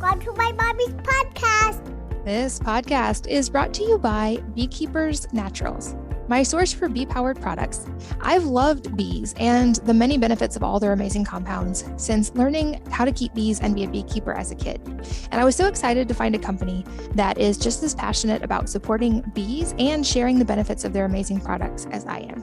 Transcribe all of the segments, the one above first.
Welcome to my mommy's podcast. This podcast is brought to you by Beekeepers Naturals, my source for bee-powered products. I've loved bees and the many benefits of all their amazing compounds since learning how to keep bees and be a beekeeper as a kid. And I was so excited to find a company that is just as passionate about supporting bees and sharing the benefits of their amazing products as I am.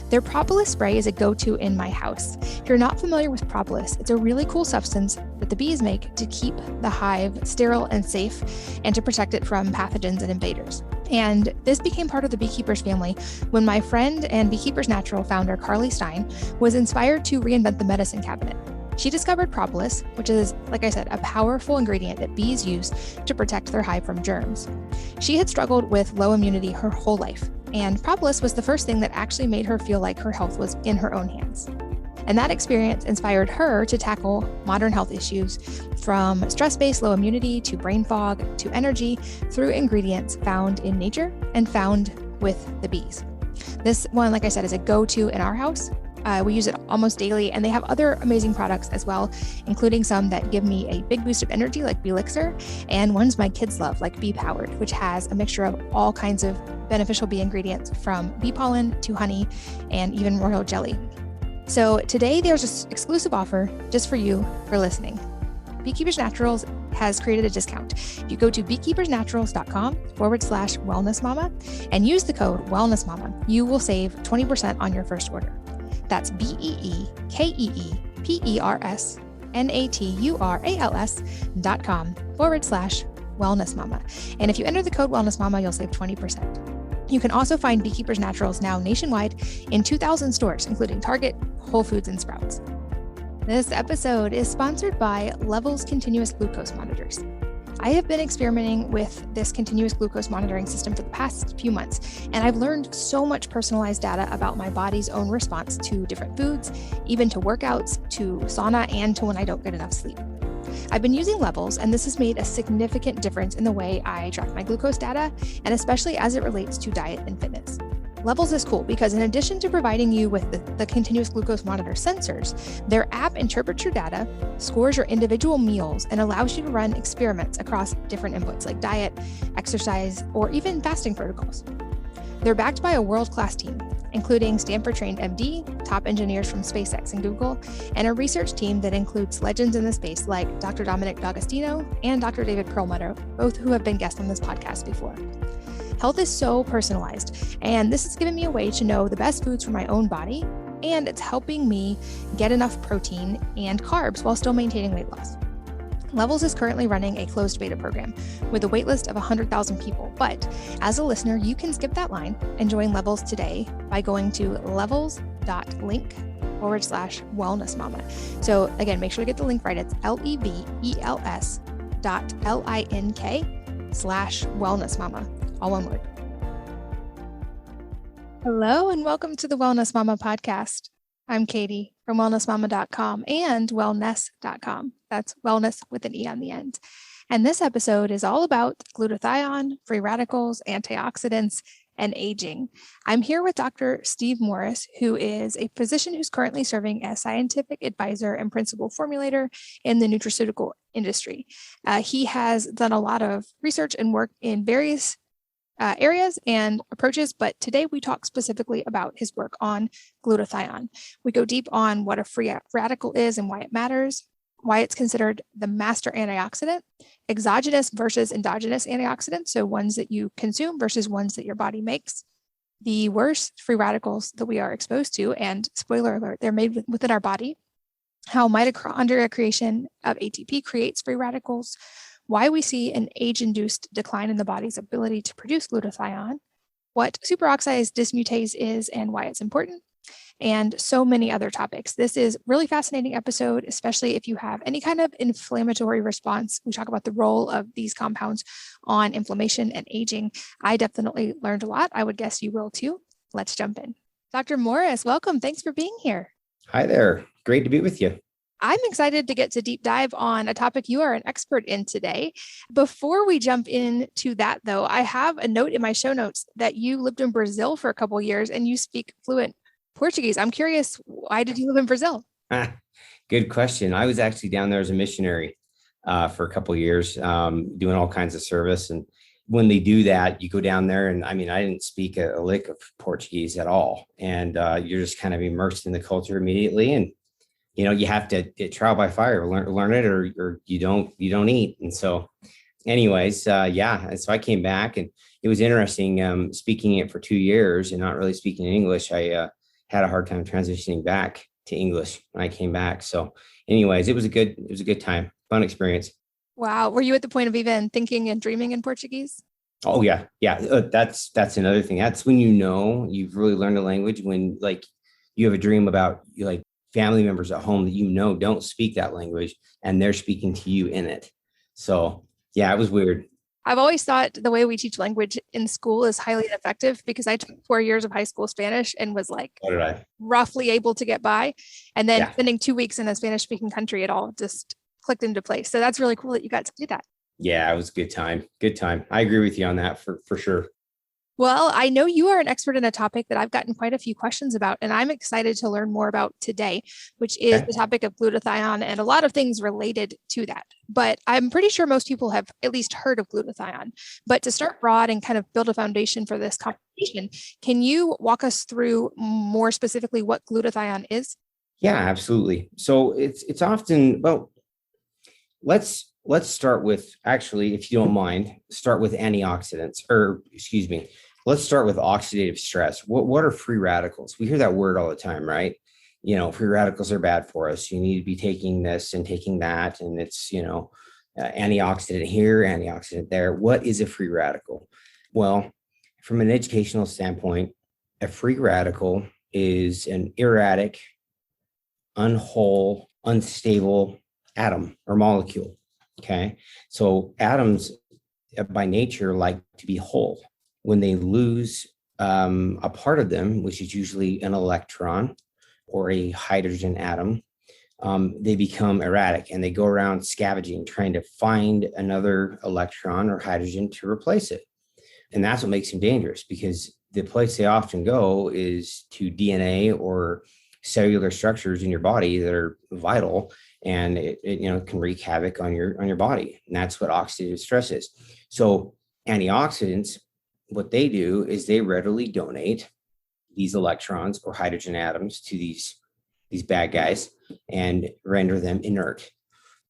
Their Propolis Spray is a go-to in my house. If you're not familiar with propolis, it's a really cool substance that the bees make to keep the hive sterile and safe and to protect it from pathogens and invaders. And this became part of the Beekeepers family when my friend and Beekeepers Natural founder, Carly Stein, was inspired to reinvent the medicine cabinet. She discovered propolis, which is, like I said, a powerful ingredient that bees use to protect their hive from germs. She had struggled with low immunity her whole life, and propolis was the first thing that actually made her feel like her health was in her own hands. And that experience inspired her to tackle modern health issues from stress-based low immunity to brain fog to energy through ingredients found in nature and found with the bees. This one, like I said, is a go-to in our house. We use it almost daily, and they have other amazing products as well, including some that give me a big boost of energy like Belixir, and ones my kids love like Bee Powered, which has a mixture of all kinds of beneficial bee ingredients from bee pollen to honey and even royal jelly. So today there's an exclusive offer just for you for listening. Beekeepers Naturals has created a discount. If you go to beekeepersnaturals.com/wellnessmama and use the code wellnessmama, you will save 20% on your first order. That's beekeepersnaturals.com/wellnessmama. And if you enter the code wellnessmama, you'll save 20%. You can also find Beekeepers Naturals now nationwide in 2,000 stores, including Target, Whole Foods, and Sprouts. This episode is sponsored by Levels Continuous Glucose Monitors. I have been experimenting with this continuous glucose monitoring system for the past few months, and I've learned so much personalized data about my body's own response to different foods, even to workouts, to sauna, and to when I don't get enough sleep. I've been using Levels, and this has made a significant difference in the way I track my glucose data, and especially as it relates to diet and fitness. Levels is cool because in addition to providing you with the continuous glucose monitor sensors, their app interprets your data, scores your individual meals, and allows you to run experiments across different inputs like diet, exercise, or even fasting protocols. They're backed by a world-class team, including Stanford-trained MD, top engineers from SpaceX and Google, and a research team that includes legends in the space like Dr. Dominic D'Agostino and Dr. David Perlmutter, both who have been guests on this podcast before. Health is so personalized, and this has given me a way to know the best foods for my own body, and it's helping me get enough protein and carbs while still maintaining weight loss. Levels is currently running a closed beta program with a waitlist of 100,000 people, but as a listener, you can skip that line and join Levels today by going to levels.link/wellnessmama. So again, make sure to get the link right. It's levels.link/wellnessmama. All one word. Hello, and welcome to the Wellness Mama podcast. I'm Katie from wellnessmama.com and wellness.com. That's wellness with an E on the end. And this episode is all about glutathione, free radicals, antioxidants, and aging. I'm here with Dr. Steve Morris, who is a physician who's currently serving as scientific advisor and principal formulator in the nutraceutical industry. He has done a lot of research and work in various areas and approaches, but today we talk specifically about his work on glutathione. We go deep on what a free radical is and why it matters, why it's considered the master antioxidant, exogenous versus endogenous antioxidants, so ones that you consume versus ones that your body makes, the worst free radicals that we are exposed to, and spoiler alert, they're made within our body, how mitochondria creation of ATP creates free radicals, why we see an age-induced decline in the body's ability to produce glutathione, what superoxidase dismutase is and why it's important, and so many other topics. This is a really fascinating episode, especially if you have any kind of inflammatory response. We talk about the role of these compounds on inflammation and aging. I definitely learned a lot. I would guess you will too. Let's jump in. Dr. Morris, welcome. Thanks for being here. Hi there. Great to be with you. I'm excited to get to deep dive on a topic you are an expert in today. Before we jump into that, though, I have a note in my show notes that you lived in Brazil for a couple of years and you speak fluent Portuguese. I'm curious, why did you live in Brazil? Good question. I was actually down there as a missionary for a couple of years, doing all kinds of service. And when they do that, you go down there, and I mean, I didn't speak a lick of Portuguese at all, and you're just kind of immersed in the culture immediately. And you have to trial by fire, learn it, or you don't eat. And so, anyways, yeah. And so I came back, and it was interesting speaking it for 2 years and not really speaking English. I had a hard time transitioning back to English when I came back. So, anyways, it was a good time, fun experience. Wow. Were you at the point of even thinking and dreaming in Portuguese? Oh yeah, yeah. That's another thing. That's when you've really learned a language, when like you have a dream about like family members at home that don't speak that language, and they're speaking to you in it. So yeah, it was weird. I've always thought the way we teach language in school is highly ineffective because I took 4 years of high school Spanish and was like What did I? roughly able to get by. And then Yeah. spending 2 weeks in a Spanish speaking country, it all just clicked into place. So that's really cool that you got to do that. Yeah, it was a good time. Good time. I agree with you on that for sure. Well, I know you are an expert in a topic that I've gotten quite a few questions about, and I'm excited to learn more about today, which is Okay. the topic of glutathione and a lot of things related to that. But I'm pretty sure most people have at least heard of glutathione. But to start broad and kind of build a foundation for this conversation, can you walk us through more specifically what glutathione is? Yeah, absolutely. So it's often, well, let's start with, actually, if you don't mind, start with antioxidants, or excuse me, let's start with oxidative stress. What are free radicals? We hear that word all the time, right? Free radicals are bad for us. You need to be taking this and taking that, and it's antioxidant here, antioxidant there. What is a free radical? Well, from an educational standpoint, a free radical is an erratic, unwhole, unstable atom or molecule. Okay. So atoms by nature like to be whole. When they lose a part of them, which is usually an electron or a hydrogen atom, they become erratic, and they go around scavenging, trying to find another electron or hydrogen to replace it. And that's what makes them dangerous, because the place they often go is to DNA or cellular structures in your body that are vital, and it can wreak havoc on your body. And that's what oxidative stress is. So antioxidants, what they do is they readily donate these electrons or hydrogen atoms to these bad guys and render them inert.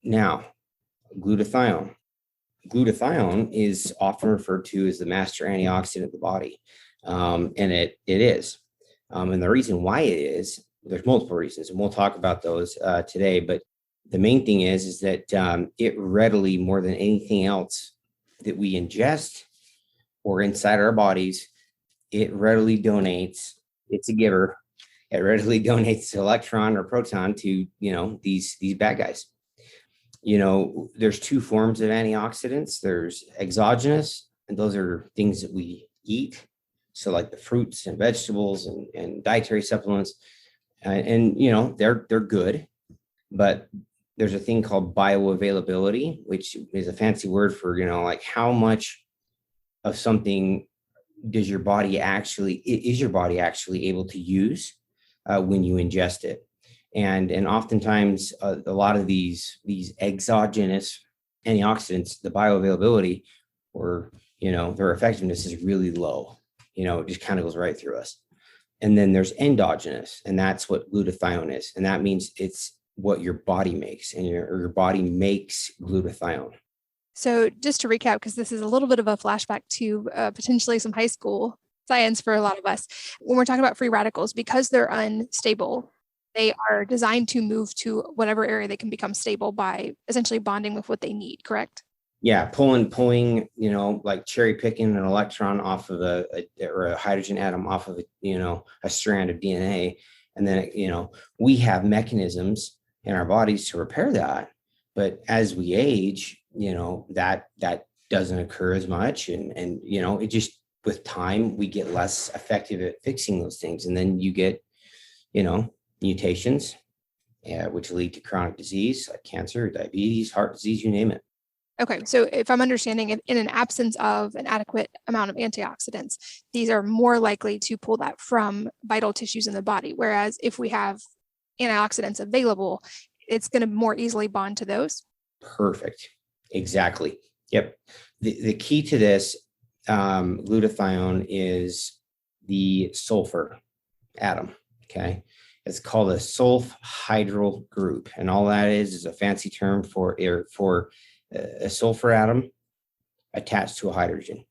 Now, glutathione. Glutathione is often referred to as the master antioxidant of the body, and it is. And the reason why it is, there's multiple reasons, and we'll talk about those today. But the main thing is that it readily, more than anything else that we ingest or inside our bodies, it readily donates. It's a giver. It readily donates electron or proton to these bad guys. There's two forms of antioxidants. There's exogenous, and those are things that we eat. So like the fruits and vegetables and dietary supplements, and they're good. But there's a thing called bioavailability, which is a fancy word for like how much of something is your body actually able to use when you ingest it. And oftentimes a lot of these exogenous antioxidants, the bioavailability or their effectiveness is really low. It just kind of goes right through us. And then there's endogenous, and that's what glutathione is. And that means it's what your body makes, and your body makes glutathione. So just to recap, because this is a little bit of a flashback to potentially some high school science for a lot of us, when we're talking about free radicals, because they're unstable, they are designed to move to whatever area they can become stable by essentially bonding with what they need, correct? Yeah, pulling, like cherry picking an electron off of a hydrogen atom off of a strand of DNA. And then, we have mechanisms in our bodies to repair that. But as we age, that doesn't occur as much. And it just, with time, we get less effective at fixing those things. And then you get, mutations, which lead to chronic disease like cancer, diabetes, heart disease, you name it. Okay, so if I'm understanding, in an absence of an adequate amount of antioxidants, these are more likely to pull that from vital tissues in the body. Whereas if we have antioxidants available, it's going to more easily bond to those. Perfect. Exactly. Yep. The key to this glutathione is the sulfur atom. Okay. It's called a sulfhydryl group. And all that is a fancy term for a sulfur atom attached to a hydrogen.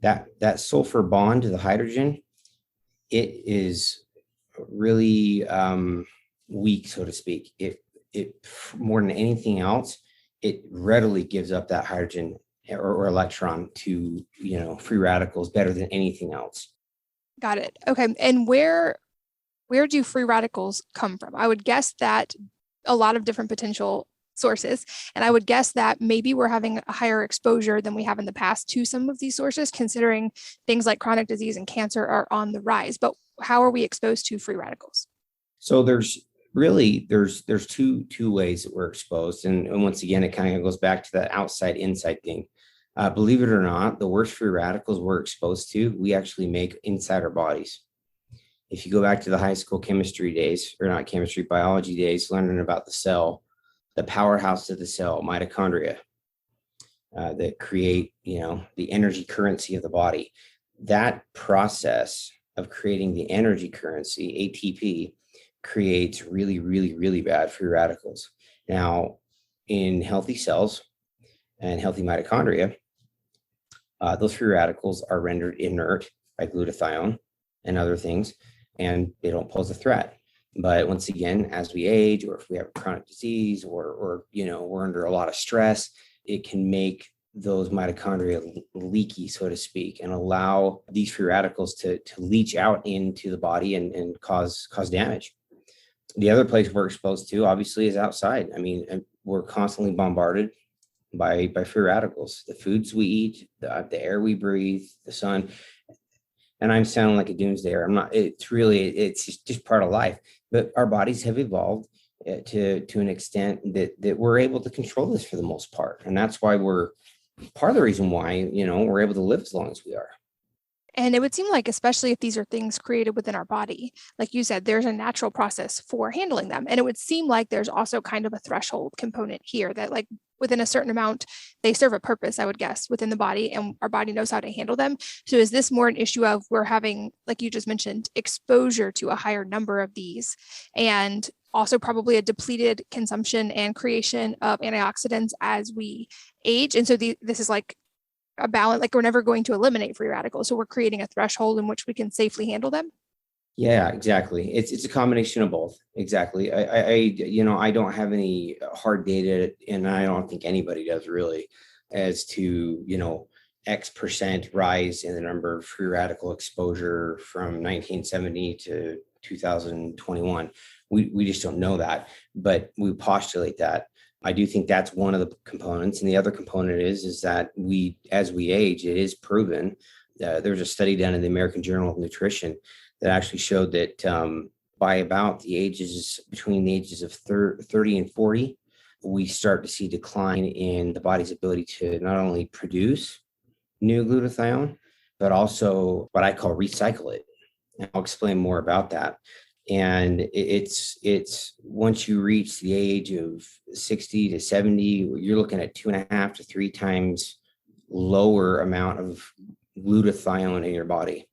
That sulfur bond to the hydrogen, it is really weak, so to speak. It more than anything else, it readily gives up that hydrogen or electron to, free radicals better than anything else. Got it. Okay. And where do free radicals come from? I would guess that a lot of different potential sources. And I would guess that maybe we're having a higher exposure than we have in the past to some of these sources, considering things like chronic disease and cancer are on the rise. But how are we exposed to free radicals? So there's two ways that we're exposed. And once again, it kind of goes back to that outside inside thing. Believe it or not, the worst free radicals we're exposed to, we actually make inside our bodies. If you go back to the high school chemistry days, or not chemistry, biology days, learning about the cell, the powerhouse of the cell, mitochondria, that create, the energy currency of the body. That process of creating the energy currency, ATP, creates really, really, really bad free radicals. Now, in healthy cells and healthy mitochondria, those free radicals are rendered inert by glutathione and other things, and they don't pose a threat. But once again, as we age, or if we have a chronic disease, or we're under a lot of stress, it can make those mitochondria leaky, so to speak, and allow these free radicals to leach out into the body and cause damage. The other place we're exposed to, obviously, is outside. I mean, we're constantly bombarded by free radicals. The foods we eat, the air we breathe, the sun. And I'm sounding like a doomsdayer. I'm not. It's just part of life. But our bodies have evolved to an extent that we're able to control this for the most part. And that's why part of the reason why, we're able to live as long as we are. And it would seem like, especially if these are things created within our body, like you said, there's a natural process for handling them. And it would seem like there's also kind of a threshold component here that, like, within a certain amount, they serve a purpose, I would guess, within the body, and our body knows how to handle them. So is this more an issue of we're having, like you just mentioned, exposure to a higher number of these, and also probably a depleted consumption and creation of antioxidants as we age? And so this is like a balance, like we're never going to eliminate free radicals. So we're creating a threshold in which we can safely handle them. Yeah, exactly. It's a combination of both. Exactly. I don't have any hard data, and I don't think anybody does really, as to, X% rise in the number of free radical exposure from 1970 to 2021. We just don't know that, but we postulate that. I do think that's one of the components. And the other component is that as we age, it is proven. There's a study done in the American Journal of Nutrition that actually showed that by about between the ages of 30 and 40, we start to see decline in the body's ability to not only produce new glutathione, but also what I call recycle it. And I'll explain more about that. And it's once you reach the age of 60 to 70, you're looking at 2.5 to 3 times lower amount of glutathione in your body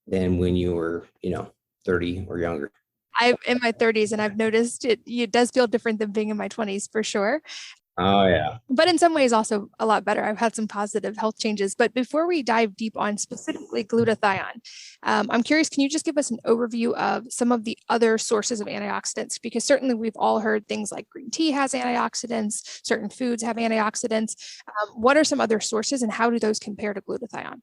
than when you were, 30 or younger. I'm in my 30s, and I've noticed it does feel different than being in my 20s for sure. Oh, yeah. But in some ways also a lot better. I've had some positive health changes. But before we dive deep on specifically glutathione, I'm curious, can you just give us an overview of some of the other sources of antioxidants? Because certainly we've all heard things like green tea has antioxidants, certain foods have antioxidants. What are some other sources, and how do those compare to glutathione?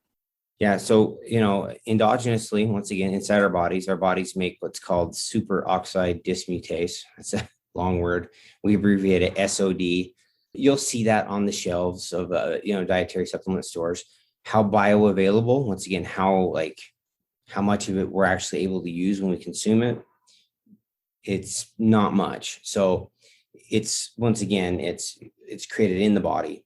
Yeah. So, endogenously, once again, inside our bodies make what's called superoxide dismutase. That's a long word. We abbreviate it SOD. You'll see that on the shelves of, dietary supplement stores. How bioavailable, once again, how much of it we're actually able to use when we consume it. It's not much. So it's, once again, it's created in the body.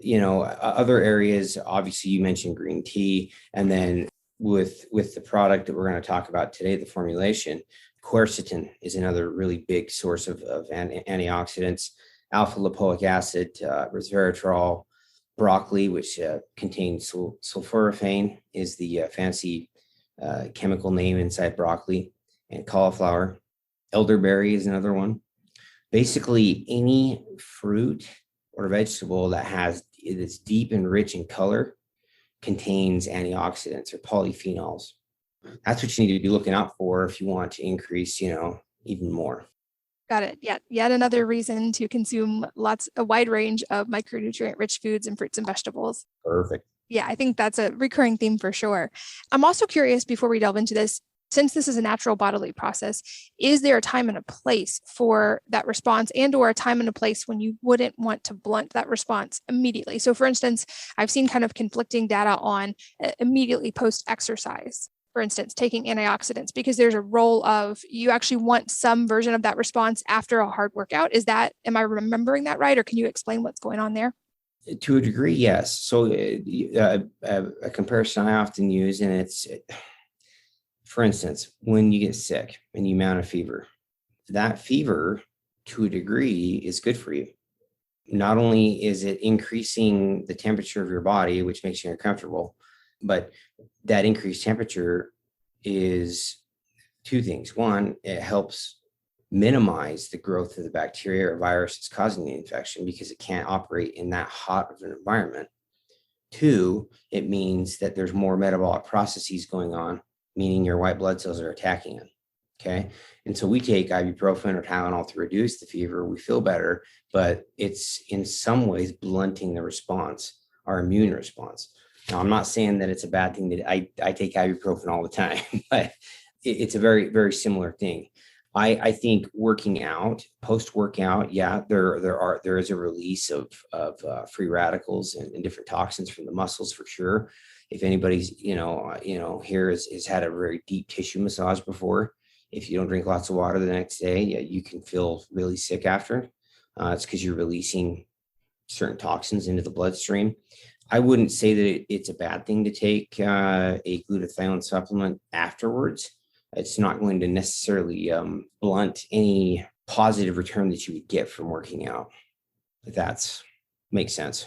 Other areas, obviously you mentioned green tea, and then with the product that we're going to talk about today, the formulation, quercetin is another really big source of antioxidants. alpha lipoic acid, resveratrol, broccoli, which contains sulforaphane, is the fancy chemical name inside broccoli, and cauliflower. Elderberry is another one. Basically, any fruit or vegetable that's deep and rich in color contains antioxidants or polyphenols. That's what you need to be looking out for if you want to increase, even more. Got it. Yeah. Yet another reason to consume a wide range of micronutrient-rich foods and fruits and vegetables. Perfect. Yeah, I think that's a recurring theme for sure. I'm also curious, before we delve into this, since this is a natural bodily process, is there a time and a place for that response, and or a time and a place when you wouldn't want to blunt that response immediately? So for instance, I've seen kind of conflicting data on immediately post-exercise, for instance, taking antioxidants, because there's a role of you actually want some version of that response after a hard workout. Am I remembering that right? Or can you explain what's going on there? To a degree, yes. So a comparison I often use, and it's, for instance, when you get sick and you mount a fever, that fever, to a degree, is good for you. Not only is it increasing the temperature of your body, which makes you uncomfortable, but that increased temperature is two things. One, it helps minimize the growth of the bacteria or virus that's causing the infection because it can't operate in that hot of an environment. Two, it means that there's more metabolic processes going on, meaning your white blood cells are attacking it. Okay. And so we take ibuprofen or Tylenol to reduce the fever. We feel better, but it's in some ways blunting the response, our immune response. Now, I'm not saying that it's a bad thing that I take ibuprofen all the time, but it's a very, very similar thing. I think working out, post-workout, yeah, there is a release of free radicals and different toxins from the muscles for sure. If anybody's here has had a very deep tissue massage before, if you don't drink lots of water the next day, yeah, you can feel really sick after. It's because you're releasing certain toxins into the bloodstream. I wouldn't say that it's a bad thing to take a glutathione supplement afterwards. It's not going to necessarily blunt any positive return that you would get from working out, if that makes sense.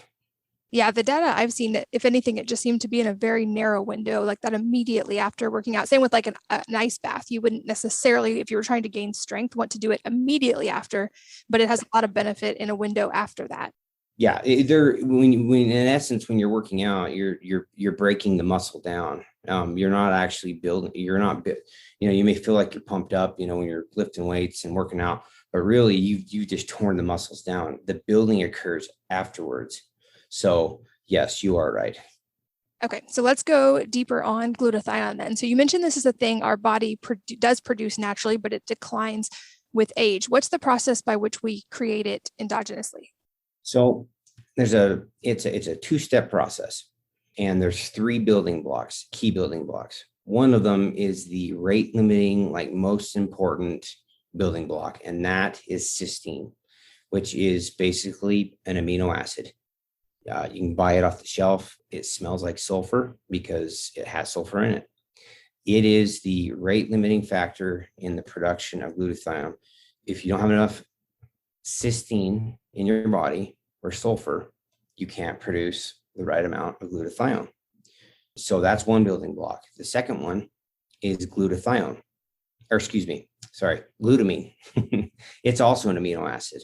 Yeah, the data I've seen, if anything, it just seemed to be in a very narrow window, like that immediately after working out. Same with like an ice bath. You wouldn't necessarily, if you were trying to gain strength, want to do it immediately after, but it has a lot of benefit in a window after that. Yeah, when in essence, when you're working out, you're breaking the muscle down. You're not actually building. You may feel like you're pumped up, when you're lifting weights and working out, but really you just torn the muscles down. The building occurs afterwards. So yes, you are right. Okay, so let's go deeper on glutathione then. So you mentioned this is a thing our body does produce naturally, but it declines with age. What's the process by which we create it endogenously? So it's a two-step process, and there's three key building blocks. One of them is the rate limiting, like most important building block, and that is cysteine, which is basically an amino acid. You can buy it off the shelf. It smells like sulfur because it has sulfur in it. It is the rate limiting factor in the production of glutathione. If you don't have enough cysteine in your body or sulfur, you can't produce the right amount of glutathione. So that's one building block. The second one is glutamine. It's also an amino acid.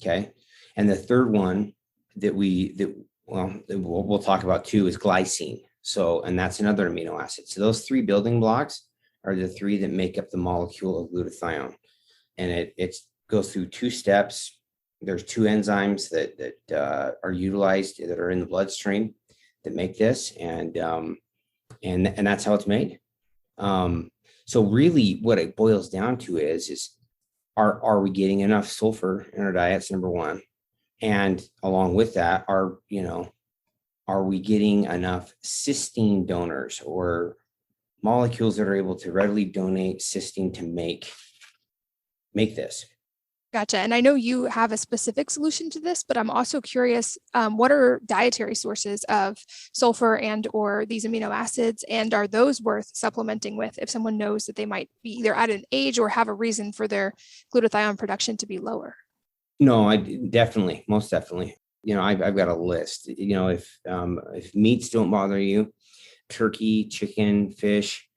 Okay. And the third one that we'll talk about too is glycine. So, and that's another amino acid. So those three building blocks are the three that make up the molecule of glutathione. And it goes through two steps. There's two enzymes that are utilized that are in the bloodstream that make this, and that's how it's made. So really, what it boils down to is are we getting enough sulfur in our diets? Number one, and along with that, are we getting enough cysteine donors or molecules that are able to readily donate cysteine to make this? Gotcha. And I know you have a specific solution to this, but I'm also curious, what are dietary sources of sulfur and or these amino acids, and are those worth supplementing with if someone knows that they might be either at an age or have a reason for their glutathione production to be lower? No, definitely, most definitely. I've got a list. If meats don't bother you, turkey, chicken, fish,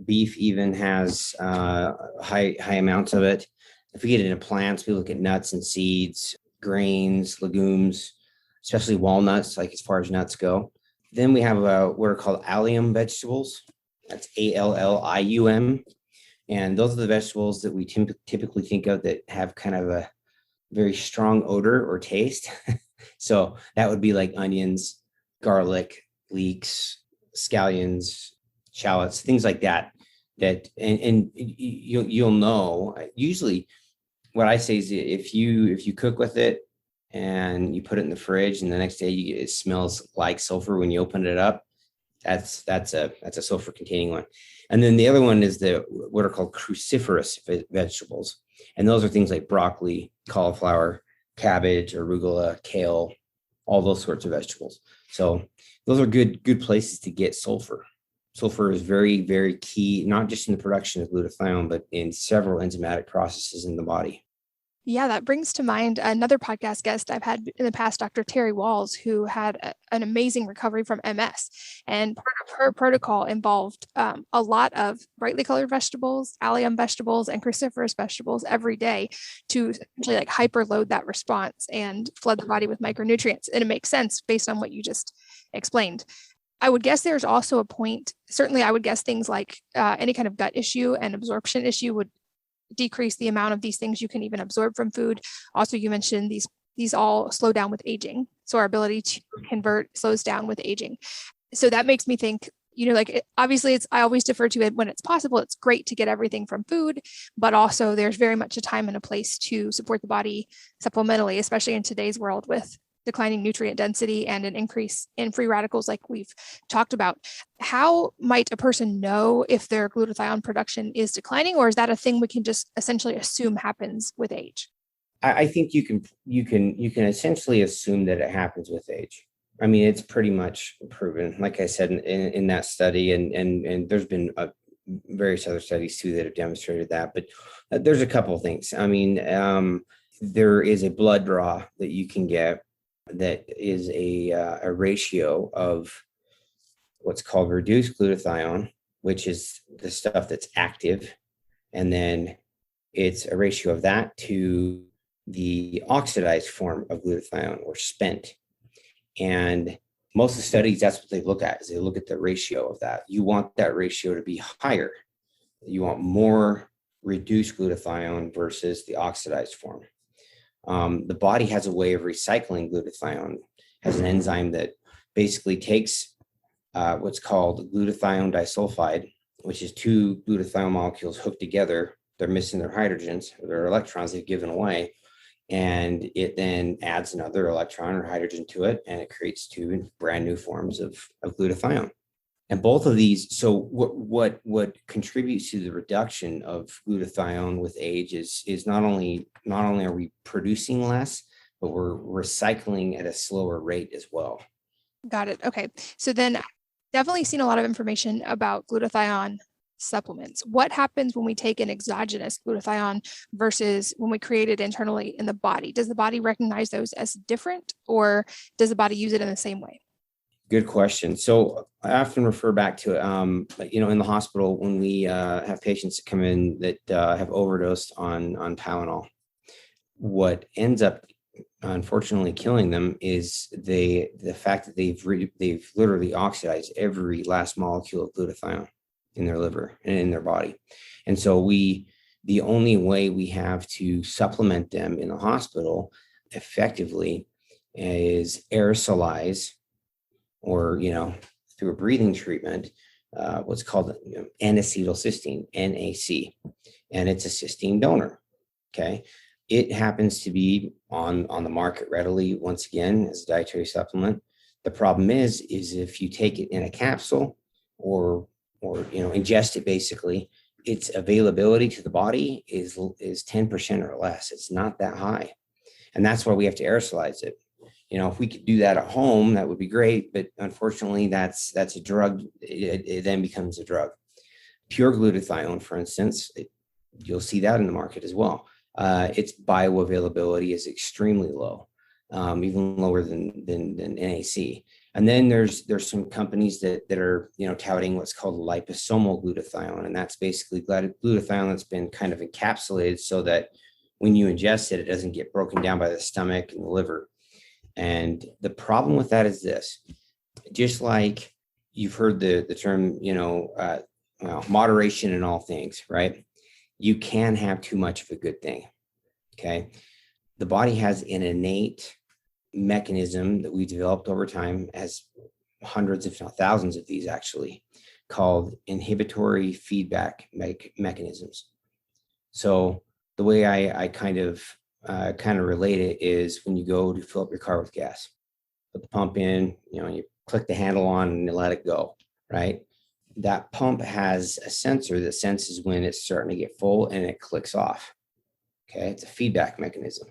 beef even has high amounts of it. If we get into plants, we look at nuts and seeds, grains, legumes, especially walnuts, like as far as nuts go. Then we have what are called allium vegetables. That's ALLIUM. And those are the vegetables that we typically think of that have kind of a very strong odor or taste. So that would be like onions, garlic, leeks, scallions, shallots, things like that. And you'll know. Usually, what I say is if you cook with it and you put it in the fridge, and the next day it smells like sulfur when you open it up, that's a sulfur containing one. And then the other one is what are called cruciferous vegetables, and those are things like broccoli, cauliflower, cabbage, arugula, kale, all those sorts of vegetables. So those are good places to get sulfur. Sulfur is very, very key, not just in the production of glutathione, but in several enzymatic processes in the body. Yeah, that brings to mind another podcast guest I've had in the past, Dr. Terry Walls, who had an amazing recovery from MS. And part of her protocol involved a lot of brightly colored vegetables, allium vegetables, and cruciferous vegetables every day to essentially like hyperload that response and flood the body with micronutrients. And it makes sense based on what you just explained. I would guess there's also a point, certainly I would guess things like any kind of gut issue and absorption issue would decrease the amount of these things you can even absorb from food. Also, you mentioned these all slow down with aging. So our ability to convert slows down with aging. So that makes me think, obviously I always defer to it when it's possible. It's great to get everything from food, but also there's very much a time and a place to support the body supplementally, especially in today's world with declining nutrient density and an increase in free radicals like we've talked about. How might a person know if their glutathione production is declining, or is that a thing we can just essentially assume happens with age? I think you can essentially assume that it happens with age. I mean, it's pretty much proven, like I said, in that study, and there's been various other studies too that have demonstrated that. But there's a couple of things. I mean, there is a blood draw that you can get that is a ratio of what's called reduced glutathione, which is the stuff that's active. And then it's a ratio of that to the oxidized form of glutathione or spent. And most of the studies, that's what they look at, is they look at the ratio of that. You want that ratio to be higher. You want more reduced glutathione versus the oxidized form. The body has a way of recycling glutathione, has an enzyme that basically takes what's called glutathione disulfide, which is two glutathione molecules hooked together. They're missing their hydrogens, or their electrons they've given away. And it then adds another electron or hydrogen to it, and it creates two brand new forms of glutathione. And both of these, so what contributes to the reduction of glutathione with age is not only are we producing less, but we're recycling at a slower rate as well. Got it. Okay. So then definitely seen a lot of information about glutathione supplements. What happens when we take an exogenous glutathione versus when we create it internally in the body? Does the body recognize those as different, or does the body use it in the same way? Good question. So I often refer back to, in the hospital when we have patients that come in that have overdosed on Tylenol. What ends up, unfortunately, killing them is the fact that they've literally oxidized every last molecule of glutathione in their liver and in their body. And so the only way we have to supplement them in the hospital effectively is aerosolize, or, through a breathing treatment, what's called N-acetylcysteine, NAC, and it's a cysteine donor. Okay. It happens to be on the market readily, once again, as a dietary supplement. The problem is if you take it in a capsule or ingest it, basically, its availability to the body is 10% or less. It's not that high. And that's why we have to aerosolize it. If we could do that at home, that would be great. But unfortunately, that's a drug. It then becomes a drug. Pure glutathione, for instance, you'll see that in the market as well. its bioavailability is extremely low, even lower than NAC. And then there's some companies that are, touting what's called liposomal glutathione, and that's basically glutathione that's been kind of encapsulated so that when you ingest it, it doesn't get broken down by the stomach and the liver. And the problem with that is this: just like you've heard the term, moderation in all things, right? You can have too much of a good thing. Okay, the body has an innate mechanism that we developed over time, has hundreds, if not thousands of these actually, called inhibitory feedback mechanisms. So the way I kind of relate it is when you go to fill up your car with gas, put the pump in, you click the handle on and you let it go, right? That pump has a sensor that senses when it's starting to get full and it clicks off. Okay, it's a feedback mechanism.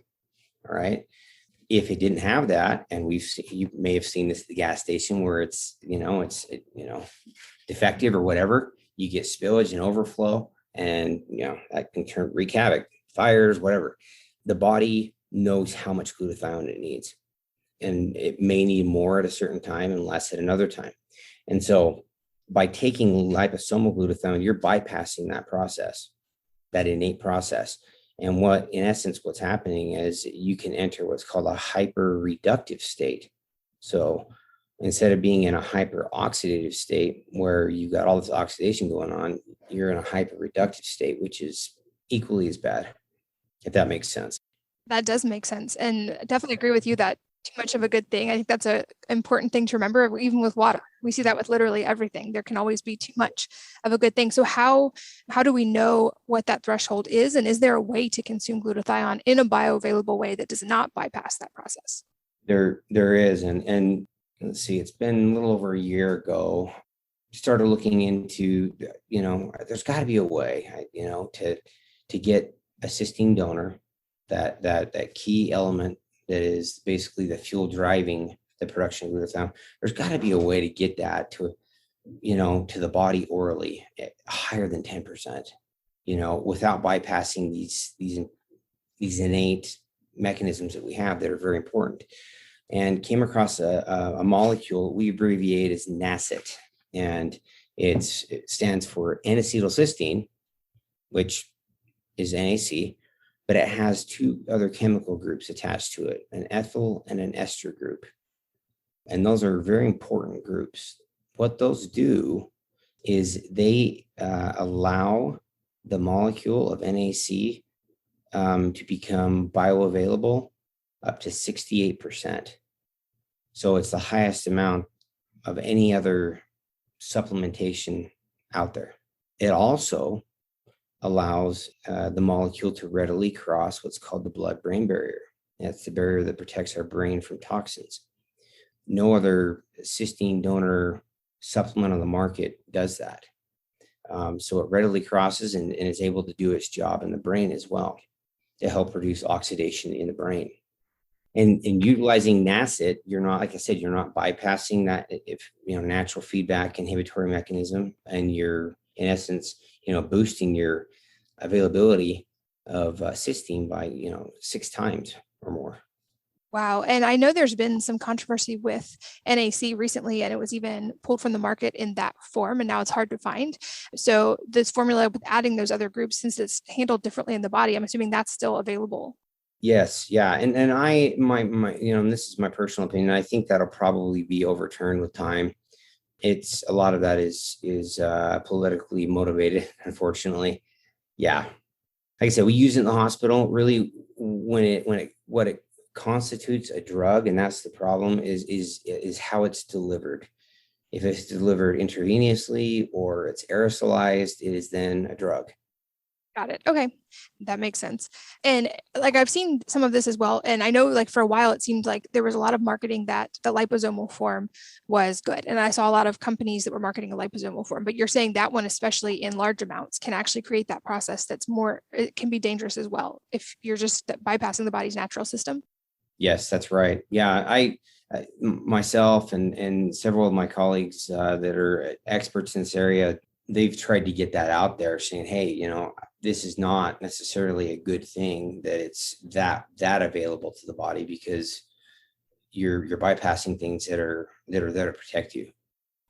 All right. If it didn't have that, and you may have seen this at the gas station where it's defective or whatever, you get spillage and overflow, and that can wreak havoc, fires, whatever. The body knows how much glutathione it needs, and it may need more at a certain time and less at another time. And so by taking liposomal glutathione, you're bypassing that process, that innate process. And what's happening is you can enter what's called a hyper-reductive state. So instead of being in a hyper-oxidative state where you've got all this oxidation going on, you're in a hyper-reductive state, which is equally as bad, if that makes sense. That does make sense. And I definitely agree with you that too much of a good thing. I think that's an important thing to remember, even with water. We see that with literally everything. There can always be too much of a good thing. So how do we know what that threshold is? And is there a way to consume glutathione in a bioavailable way that does not bypass that process? There is. And let's see, it's been a little over a year ago, started looking into, there's got to be a way, to get a cysteine donor, that key element that is basically the fuel driving the production of glutathione. There's got to be a way to get that to the body orally at higher than 10%, without bypassing these innate mechanisms that we have that are very important. And came across a molecule we abbreviate as NACET, and it stands for N-acetylcysteine, which is NAC, but it has two other chemical groups attached to it, an ethyl and an ester group. And those are very important groups. What those do is they allow the molecule of NAC to become bioavailable up to 68%. So it's the highest amount of any other supplementation out there. It also allows the molecule to readily cross what's called the blood-brain barrier. That's the barrier that protects our brain from toxins. No other cysteine donor supplement on the market does that. So it readily crosses and is able to do its job in the brain as well to help reduce oxidation in the brain. And utilizing NACET, you're not, like I said, you're not bypassing that natural feedback inhibitory mechanism, and you're in essence, boosting your availability of cysteine by 6 times or more. Wow. And I know there's been some controversy with NAC recently, and it was even pulled from the market in that form, and now it's hard to find. So this formula with adding those other groups, since it's handled differently in the body, I'm assuming that's still available. Yes. Yeah. And and this is my personal opinion. I think that'll probably be overturned with time. It's a lot of that is politically motivated, unfortunately. Yeah. Like I said, we use it in the hospital. Really, what it constitutes a drug, and that's the problem, is how it's delivered. If it's delivered intravenously or it's aerosolized, it is then a drug. Got it. Okay. That makes sense. And I've seen some of this as well. And I know for a while, it seemed like there was a lot of marketing that the liposomal form was good. And I saw a lot of companies that were marketing a liposomal form, but you're saying that one, especially in large amounts, can actually create that process it can be dangerous as well if you're just bypassing the body's natural system. Yes, that's right. Yeah. I myself and several of my colleagues that are experts in this area, they've tried to get that out there saying, hey, this is not necessarily a good thing that it's that available to the body, because you're bypassing things that are there to protect you.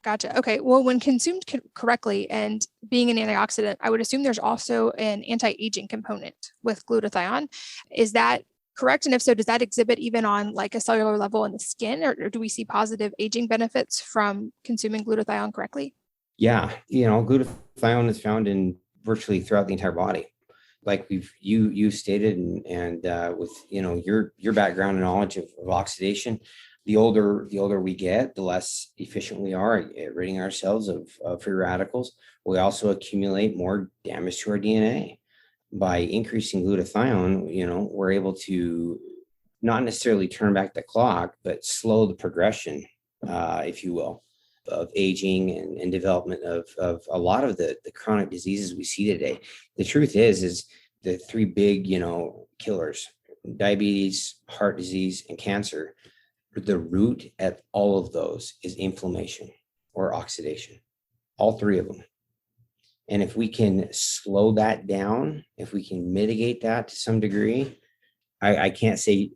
Gotcha. Okay. Well, when consumed correctly and being an antioxidant, I would assume there's also an anti-aging component with glutathione. Is that correct? And if so, does that exhibit even on like a cellular level in the skin, or do we see positive aging benefits from consuming glutathione correctly? Yeah, glutathione is found in virtually throughout the entire body, like you stated, and with your background and knowledge of oxidation. The older we get, the less efficient we are at ridding ourselves of free radicals. We also accumulate more damage to our DNA. By increasing glutathione, we're able to not necessarily turn back the clock, but slow the progression, if you will, of aging and development of a lot of the chronic diseases we see today. The truth is the three big, killers: diabetes, heart disease, and cancer. The root at all of those is inflammation or oxidation, all three of them. And if we can slow that down, if we can mitigate that to some degree, I can't say,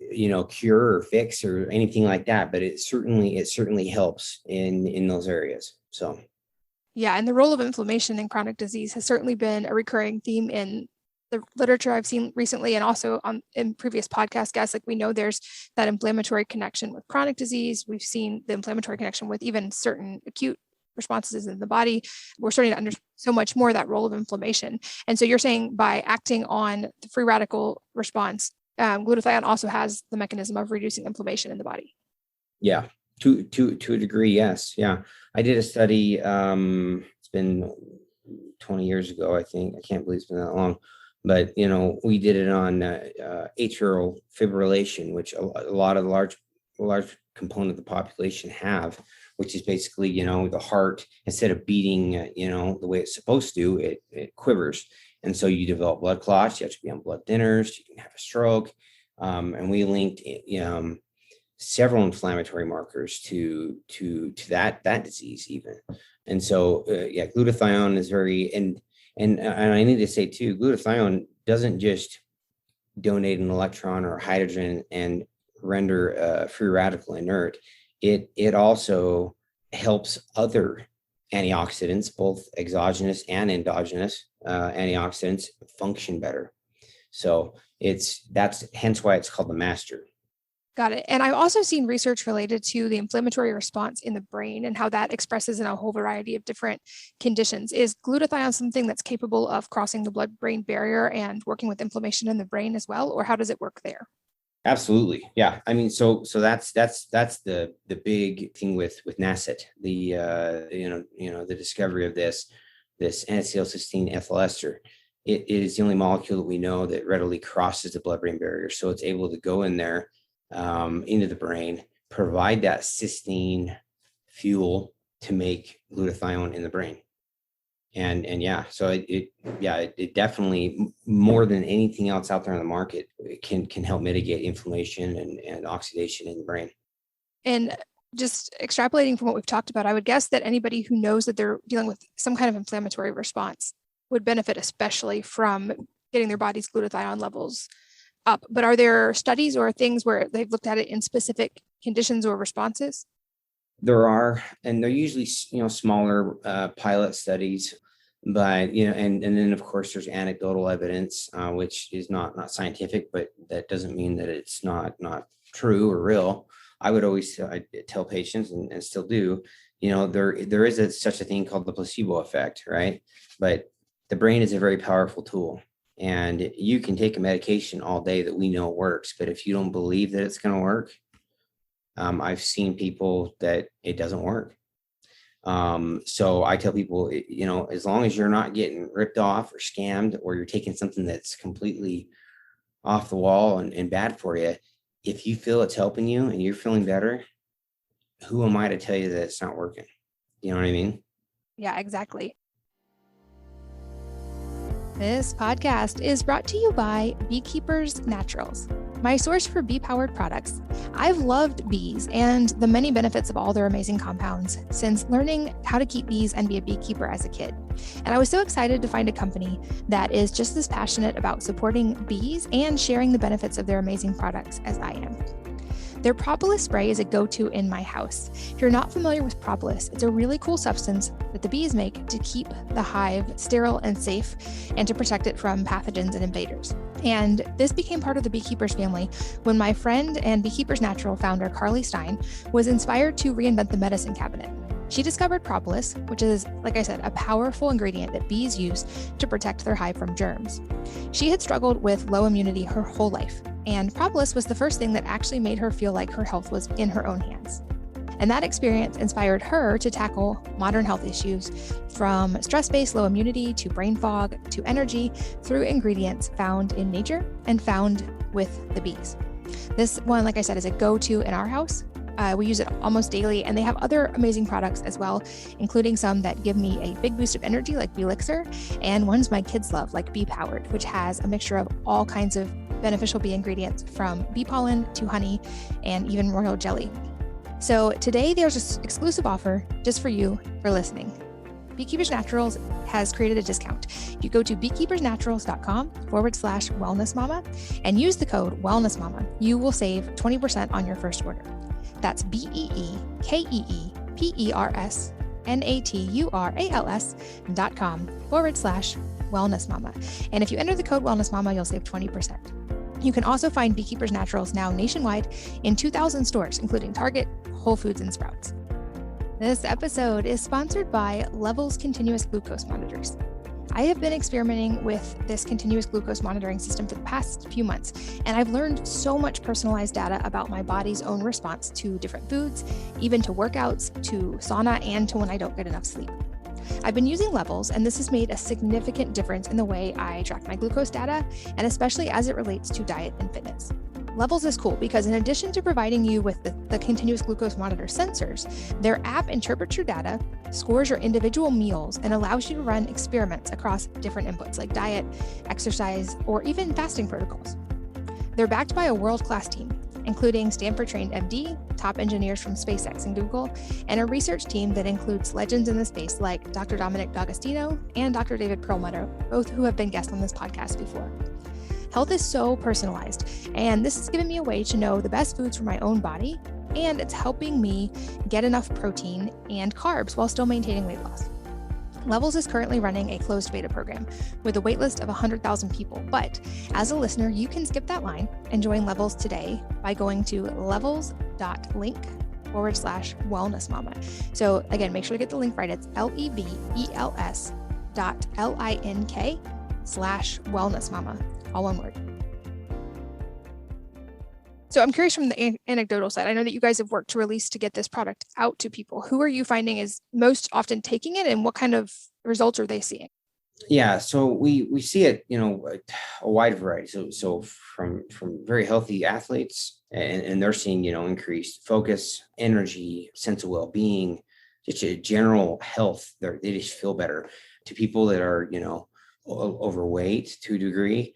cure or fix or anything like that, but it certainly helps in those areas. So. Yeah. And the role of inflammation in chronic disease has certainly been a recurring theme in the literature I've seen recently, and also in previous podcast guests. Like, we know there's that inflammatory connection with chronic disease. We've seen the inflammatory connection with even certain acute responses in the body. We're starting to understand so much more that role of inflammation. And so you're saying by acting on the free radical response, glutathione also has the mechanism of reducing inflammation in the body. Yeah, to a degree, yes. Yeah, I did a study. It's been 20 years ago, I think. I can't believe it's been that long. But, we did it on atrial fibrillation, which a large component of the population have, which is basically, the heart, instead of beating, the way it's supposed to, it quivers. And so you develop blood clots. You have to be on blood thinners. You can have a stroke. And we linked several inflammatory markers to that disease even. And so, glutathione is very, and I need to say too, glutathione doesn't just donate an electron or hydrogen and render a free radical inert. It also helps other antioxidants, both exogenous and endogenous antioxidants, function better. So that's hence why it's called the master. Got it. And I've also seen research related to the inflammatory response in the brain and how that expresses in a whole variety of different conditions. Is glutathione something that's capable of crossing the blood-brain barrier and working with inflammation in the brain as well, or how does it work there? Absolutely. Yeah. I mean, so that's the big thing with NACET, the discovery of this N-acetylcysteine ethyl ester. It is the only molecule that we know that readily crosses the blood-brain barrier. So it's able to go in there into the brain, provide that cysteine fuel to make glutathione in the brain. And so it definitely, more than anything else out there on the market, it can help mitigate inflammation and oxidation in the brain. And just extrapolating from what we've talked about, I would guess that anybody who knows that they're dealing with some kind of inflammatory response would benefit especially from getting their body's glutathione levels up. But are there studies or things where they've looked at it in specific conditions or responses? There are, and they're usually, smaller pilot studies, but, and then of course there's anecdotal evidence, which is not scientific, but that doesn't mean that it's not true or real. I would always tell patients, and still do, there is such a thing called the placebo effect, right? But the brain is a very powerful tool. And you can take a medication all day that we know works, but if you don't believe that it's going to work, I've seen people that it doesn't work. So I tell people, as long as you're not getting ripped off or scammed, or you're taking something that's completely off the wall and bad for you, if you feel it's helping you and you're feeling better, who am I to tell you that it's not working? You know what I mean? Yeah, exactly. This podcast is brought to you by Beekeepers Naturals. my source for bee-powered products. I've loved bees and the many benefits of all their amazing compounds since learning how to keep bees and be a beekeeper as a kid. And I was so excited to find a company that is just as passionate about supporting bees and sharing the benefits of their amazing products as I am. Their Propolis Spray is a go-to in my house. If you're not familiar with propolis, it's a really cool substance that the bees make to keep the hive sterile and safe and to protect it from pathogens and invaders. And this became part of the Beekeepers family when my friend and Beekeepers Natural founder, Carly Stein, was inspired to reinvent the medicine cabinet. She discovered propolis, which is, like I said, a powerful ingredient that bees use to protect their hive from germs. She had struggled with low immunity her whole life, and propolis was the first thing that actually made her feel like her health was in her own hands. And that experience inspired her to tackle modern health issues from stress-based low immunity to brain fog to energy through ingredients found in nature and found with the bees. This one, like I said, is a go-to in our house. We use it almost daily, and they have other amazing products as well, including some that give me a big boost of energy like Belixir, and ones my kids love like Bee Powered, which has a mixture of all kinds of beneficial bee ingredients from bee pollen to honey and even royal jelly. So today there's an exclusive offer just for you for listening. Beekeepers Naturals has created a discount. If you go to beekeepersnaturals.com/wellnessmama and use the code wellnessmama, you will save 20% on your first order. That's beekeepersnaturals.com/wellnessmama. And if you enter the code wellnessmama, you'll save 20%. You can also find Beekeepers Naturals now nationwide in 2,000 stores, including Target, Whole Foods, and Sprouts. This episode is sponsored by Levels Continuous Glucose Monitors. I have been experimenting with this continuous glucose monitoring system for the past few months, and I've learned so much personalized data about my body's own response to different foods, even to workouts, to sauna, and to when I don't get enough sleep. I've been using Levels, and this has made a significant difference in the way I track my glucose data, and especially as it relates to diet and fitness. Levels is cool because in addition to providing you with the continuous glucose monitor sensors, their app interprets your data, scores your individual meals, and allows you to run experiments across different inputs like diet, exercise, or even fasting protocols. They're backed by a world-class team, including Stanford-trained MD, top engineers from SpaceX and Google, and a research team that includes legends in the space like Dr. Dominic D'Agostino and Dr. David Perlmutter, both who have been guests on this podcast before. Health is so personalized, and this has given me a way to know the best foods for my own body, and it's helping me get enough protein and carbs while still maintaining weight loss. Levels is currently running a closed beta program with a waitlist of 100,000 people, but as a listener, you can skip that line and join Levels today by going to levels.link/wellnessmama. So again, make sure to get the link right. It's levels.link/wellnessmama. All one word. So I'm curious from the anecdotal side. I know that you guys have worked to release to get this product out to people. Who are you finding is most often taking it, and what kind of results are they seeing? Yeah, so we see it, a wide variety. So from very healthy athletes, and they're seeing, increased focus, energy, sense of well-being, just a general health. They just feel better. To people that are, overweight to a degree.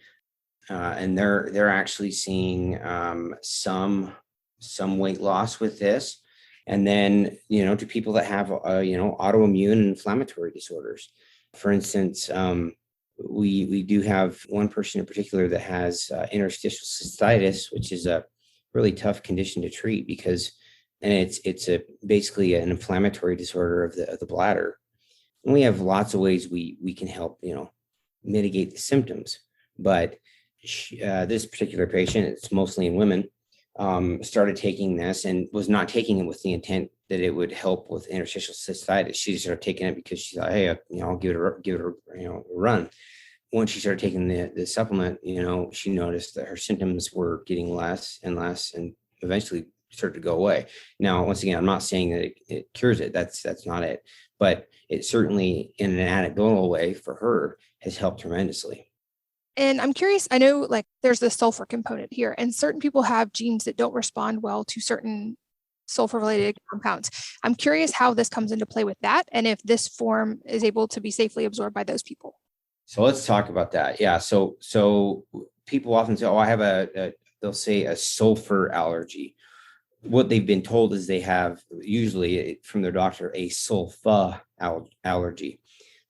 And they're actually seeing some weight loss with this, and then to people that have autoimmune and inflammatory disorders. For instance, we do have one person in particular that has interstitial cystitis, which is a really tough condition to treat it's basically an inflammatory disorder of the bladder. And we have lots of ways we can help mitigate the symptoms, but this particular patient, it's mostly in women, started taking this and was not taking it with the intent that it would help with interstitial cystitis. She just started taking it because she thought, hey, I'll give it a run. Once she started taking the supplement, she noticed that her symptoms were getting less and less, and eventually started to go away. Now, once again, I'm not saying that it cures it. That's not it. But it certainly, in an anecdotal way, for her, has helped tremendously. And I'm curious, I know there's the sulfur component here, and certain people have genes that don't respond well to certain sulfur-related compounds. I'm curious how this comes into play with that, and if this form is able to be safely absorbed by those people. So let's talk about that. Yeah. So people often say, oh, I have a they'll say a sulfur allergy. What they've been told is they have, usually from their doctor, a sulfa allergy.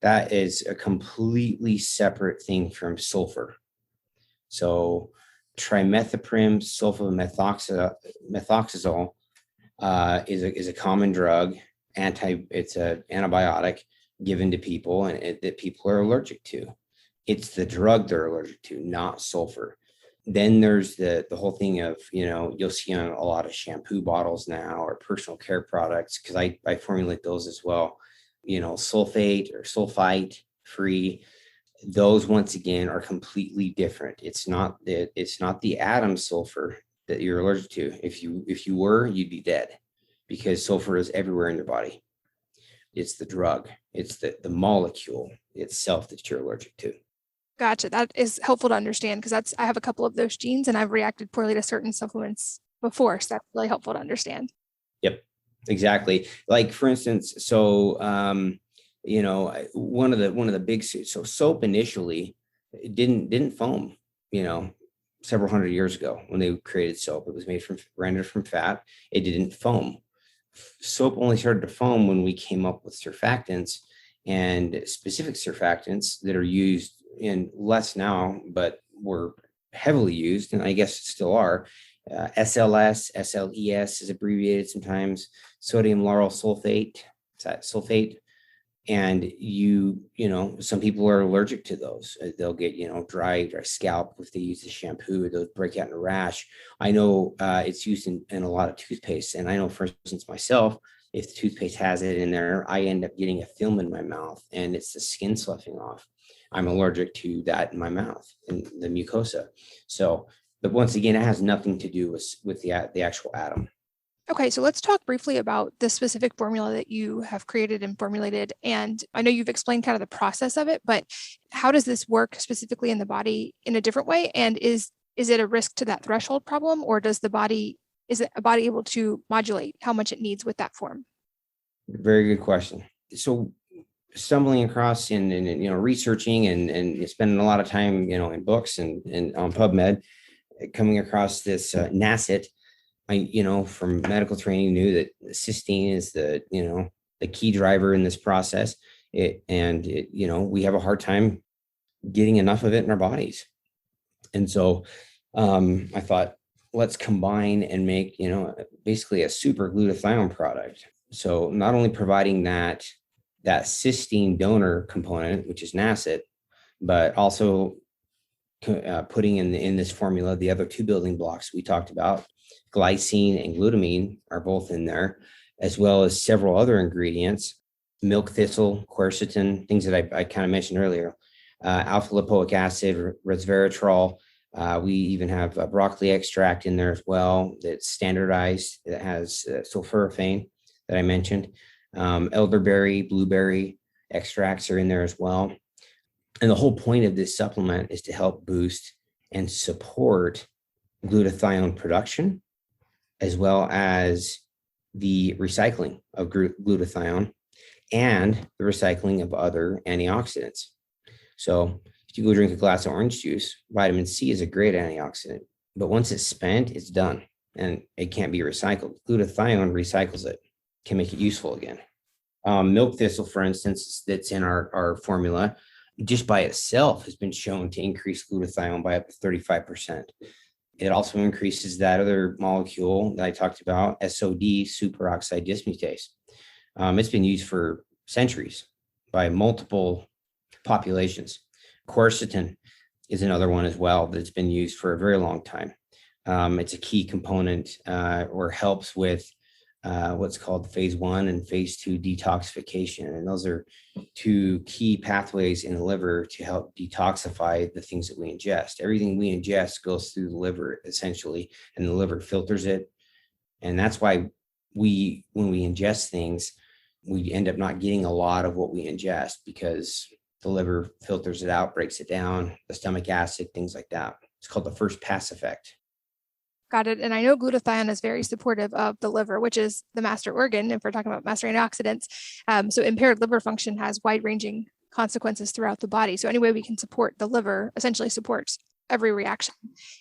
That is a completely separate thing from sulfur. So trimethoprim sulfamethoxazole is a common drug. It's an antibiotic given to people that people are allergic to. It's the drug they're allergic to, not sulfur. Then there's the whole thing of, you'll see on a lot of shampoo bottles now or personal care products, because I formulate those as well, sulfate or sulfite free. Those, once again, are completely different. It's not the atom sulfur that you're allergic to. If you were, you'd be dead, because sulfur is everywhere in your body. It's the drug. It's the molecule itself that you're allergic to. Gotcha. That is helpful to understand, because I have a couple of those genes and I've reacted poorly to certain supplements before. So that's really helpful to understand. Yep, exactly. Like, for instance, so, one of the big, so soap initially didn't foam, several hundred years ago when they created soap. It was rendered from fat. It didn't foam. Soap only started to foam when we came up with surfactants, and specific surfactants that are used in less now, but were heavily used, and I guess still are. SLS, SLES is abbreviated sometimes. Sodium lauryl sulfate, and some people are allergic to those. They'll get dry scalp if they use the shampoo. They'll break out in a rash. I know it's used in a lot of toothpaste, and I know, for instance, myself, if the toothpaste has it in there, I end up getting a film in my mouth, and it's the skin sloughing off. I'm allergic to that in my mouth and the mucosa. So, but once again, it has nothing to do with the actual atom. Okay, so let's talk briefly about the specific formula that you have created and formulated. And I know you've explained kind of the process of it, but how does this work specifically in the body in a different way? And is it a risk to that threshold problem, or is a body able to modulate how much it needs with that form? Very good question. So, stumbling across and researching and spending a lot of time in books and on PubMed, coming across this NACET. I from medical training knew that cysteine is the key driver in this process. We have a hard time getting enough of it in our bodies, and so I thought, let's combine and make basically a super glutathione product. So not only providing that cysteine donor component, which is NACET, but also putting in this formula the other two building blocks we talked about. Glycine and glutamine are both in there, as well as several other ingredients: milk thistle, quercetin, things that I kind of mentioned earlier, alpha lipoic acid, resveratrol. We even have broccoli extract in there as well that's standardized, that has sulforaphane that I mentioned. Elderberry, blueberry extracts are in there as well. And the whole point of this supplement is to help boost and support glutathione production, as well as the recycling of glutathione and the recycling of other antioxidants. So if you go drink a glass of orange juice, vitamin C is a great antioxidant, but once it's spent, it's done and it can't be recycled. Glutathione recycles it, can make it useful again. Milk thistle, for instance, that's in our formula, just by itself has been shown to increase glutathione by up to 35%. It also increases that other molecule that I talked about, SOD, superoxide dismutase. It's been used for centuries by multiple populations. Quercetin is another one as well that's been used for a very long time. It's a key component or helps with what's called phase 1 and phase 2 detoxification. And those are two key pathways in the liver to help detoxify the things that we ingest. Everything we ingest goes through the liver essentially, and the liver filters it. And that's why when we ingest things, we end up not getting a lot of what we ingest, because the liver filters it out, breaks it down, the stomach acid, things like that. It's called the first pass effect. Got it. And I know glutathione is very supportive of the liver, which is the master organ, if we're talking about master antioxidants. So impaired liver function has wide-ranging consequences throughout the body. So any way we can support the liver essentially supports every reaction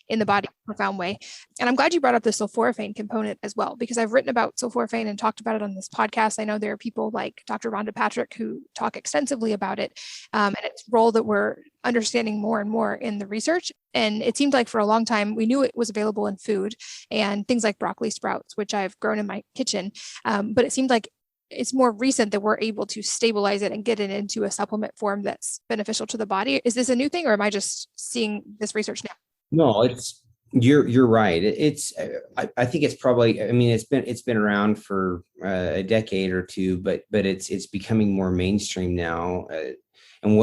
in the body in a profound way. And I'm glad you brought up the sulforaphane component as well, because I've written about sulforaphane and talked about it on this podcast. I know there are people like Dr. Rhonda Patrick who talk extensively about it, and its role that we're understanding more and more in the research. And it seemed like for a long time, we knew it was available in food and things like broccoli sprouts, which I've grown in my kitchen. But it seemed like it's more recent that we're able to stabilize it and get it into a supplement form that's beneficial to the body. Is this a new thing, or am I just seeing this research now? No, you're right. I think it's probably, I mean, it's been around for a decade or two, but it's becoming more mainstream now. And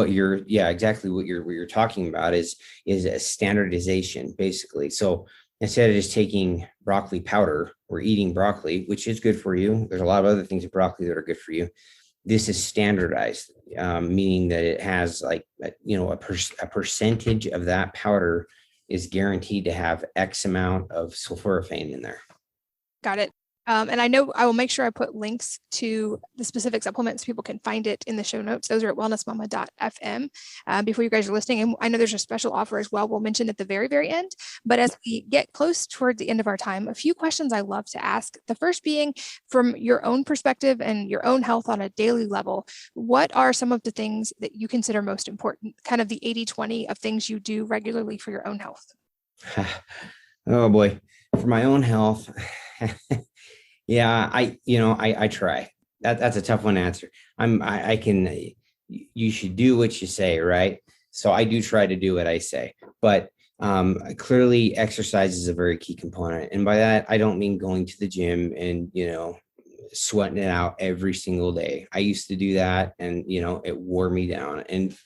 exactly what you're talking about is a standardization, basically. So instead of just taking broccoli powder or eating broccoli, which is good for you, there's a lot of other things in broccoli that are good for you. This is standardized, meaning that it has like, a percentage of that powder is guaranteed to have X amount of sulforaphane in there. Got it. And I know I will make sure I put links to the specific supplements so people can find it in the show notes. Those are at wellnessmama.fm before you guys are listening. And I know there's a special offer as well. We'll mention at the very, very end. But as we get close toward the end of our time, a few questions I love to ask. The first being, from your own perspective and your own health on a daily level, what are some of the things that you consider most important, kind of the 80-20 of things you do regularly for your own health? Oh boy, for my own health. Yeah, I try. That's a tough one to answer. You should do what you say, right? So I do try to do what I say, but clearly exercise is a very key component. And by that, I don't mean going to the gym and, sweating it out every single day. I used to do that and, it wore me down. And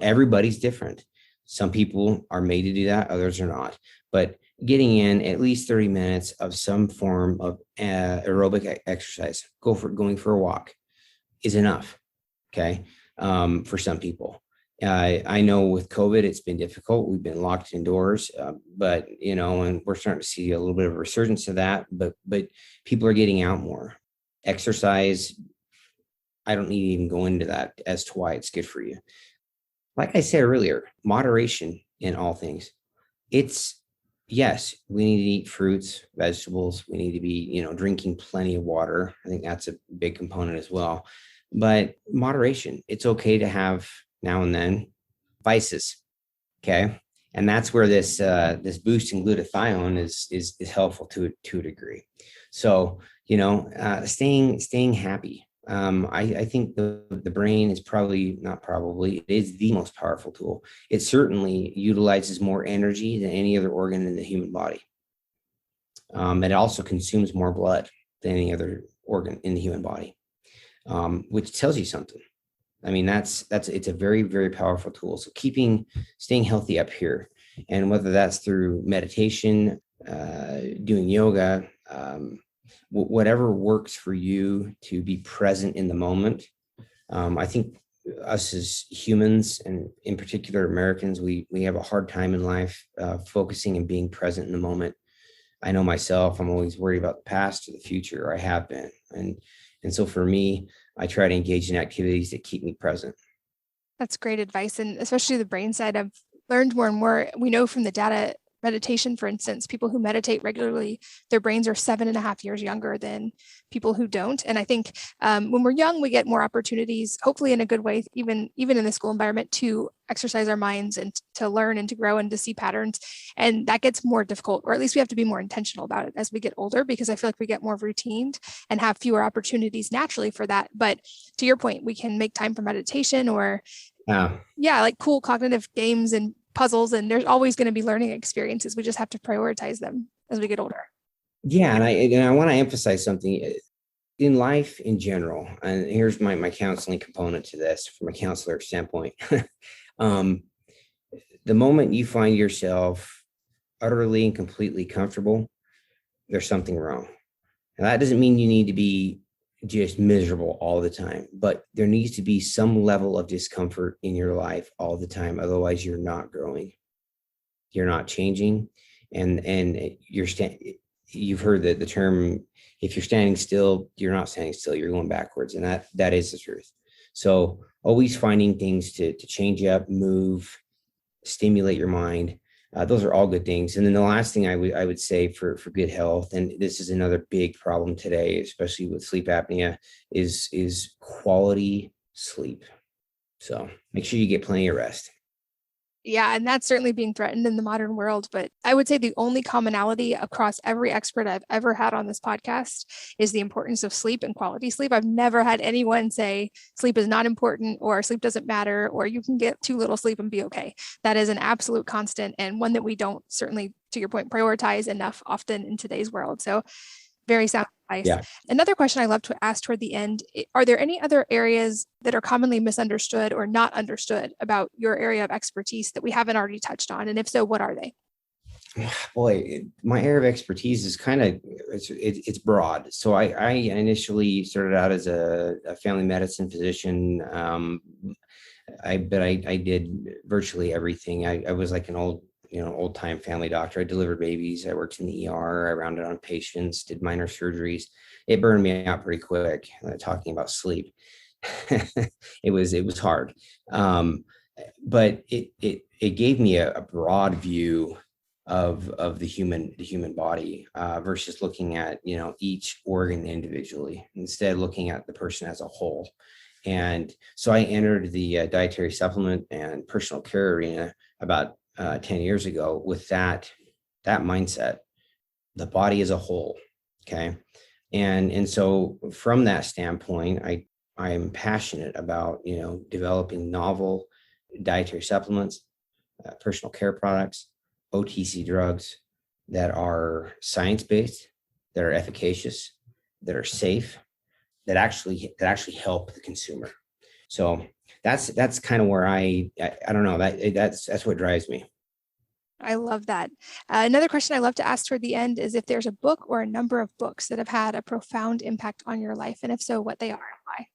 everybody's different. Some people are made to do that, others are not. But getting in at least 30 minutes of some form of aerobic exercise, going for a walk is enough. Okay. For some people, I know with COVID, it's been difficult. We've been locked indoors, but, and we're starting to see a little bit of a resurgence of that, but people are getting out more. Exercise, I don't need to even go into that as to why it's good for you. Like I said earlier, moderation in all things. Yes, we need to eat fruits, vegetables. We need to be, drinking plenty of water. I think that's a big component as well. But moderation, it's okay to have now and then vices. Okay. And that's where this boost in glutathione is helpful to a degree. So, staying happy. I think the brain is it is the most powerful tool. It certainly utilizes more energy than any other organ in the human body. It also consumes more blood than any other organ in the human body, which tells you something. I mean, it's a very, very powerful tool. So staying healthy up here, and whether that's through meditation, doing yoga, whatever works for you to be present in the moment. I think us as humans, and in particular Americans, we have a hard time in life focusing and being present in the moment. I know myself, I'm always worried about the past or the future, or I have been. And so for me, I try to engage in activities that keep me present. That's great advice. And especially the brain side, I've learned more and more. We know from the data, meditation, for instance, people who meditate regularly, their brains are 7.5 years younger than people who don't. And I think when we're young, we get more opportunities, hopefully in a good way, even in the school environment, to exercise our minds and to learn and to grow and to see patterns. And that gets more difficult, or at least we have to be more intentional about it as we get older, because I feel like we get more routined and have fewer opportunities naturally for that. But to your point, we can make time for meditation or like cool cognitive games and puzzles, and there's always going to be learning experiences. We just have to prioritize them as we get older. Yeah. And I want to emphasize something in life in general. And here's my counseling component to this from a counselor standpoint. The moment you find yourself utterly and completely comfortable, there's something wrong. And that doesn't mean you need to be just miserable all the time, but there needs to be some level of discomfort in your life all the time. Otherwise, you're not growing, you're not changing, and you've heard the term, if you're standing still, you're not standing still, you're going backwards. And that is the truth. So always finding things to change up, move, stimulate your mind. those are all good things. And then the last thing I would say for good health, and this is another big problem today, especially with sleep apnea, is quality sleep. So make sure you get plenty of rest. Yeah, and that's certainly being threatened in the modern world. But I would say the only commonality across every expert I've ever had on this podcast is the importance of sleep and quality sleep. I've never had anyone say sleep is not important or sleep doesn't matter or you can get too little sleep and be okay. That is an absolute constant and one that we don't, certainly to your point, prioritize enough often in today's world. So very sound advice. Yeah. Another question I love to ask toward the end, are there any other areas that are commonly misunderstood or not understood about your area of expertise that we haven't already touched on? And if so, what are they? Boy, my area of expertise is kind of, it's broad. So I initially started out as a family medicine physician. I did virtually everything. I was like an old time family doctor. I delivered babies. I worked in the ER. I rounded on patients, did minor surgeries. It burned me out pretty quick. Talking about sleep, it was hard, but it gave me a broad view of the human body versus looking at each organ individually. Instead, looking at the person as a whole. And so I entered the dietary supplement and personal care arena about 10 years ago with that mindset, the body as a whole. Okay. And so from that standpoint, I am passionate about, developing novel dietary supplements, personal care products, OTC drugs that are science-based, that are efficacious, that are safe, that actually help the consumer. So that's kind of where I don't know, that's what drives me. I love that. Another question I love to ask toward the end is if there's a book or a number of books that have had a profound impact on your life, and if so, what they are and why.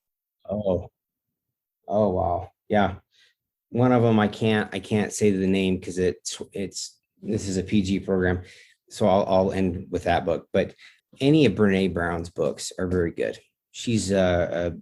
Oh, wow. Yeah. One of them I can't say the name because this is a PG program. So I'll end with that book. But any of Brene Brown's books are very good. She's she's a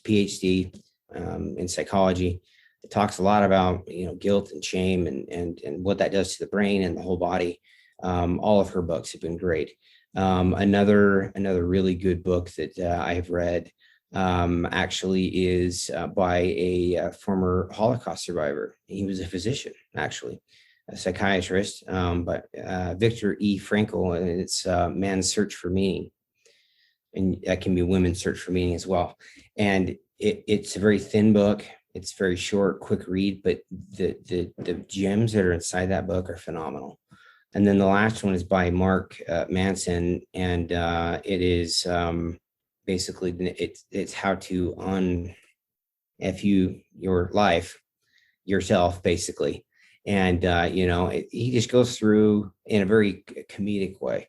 PhD in psychology. It talks a lot about guilt and shame and what that does to the brain and the whole body. All of her books have been great. Another really good book that I have read actually is by a former Holocaust survivor. He was a physician, actually, a psychiatrist, but Viktor E. Frankl, and it's Man's Search for Meaning. And that can be Women's Search for Meaning as well. And it's a very thin book. It's very short, quick read, but the gems that are inside that book are phenomenal. And then the last one is by Mark Manson, and it is basically it's how to your life yourself, basically. And he just goes through in a very comedic way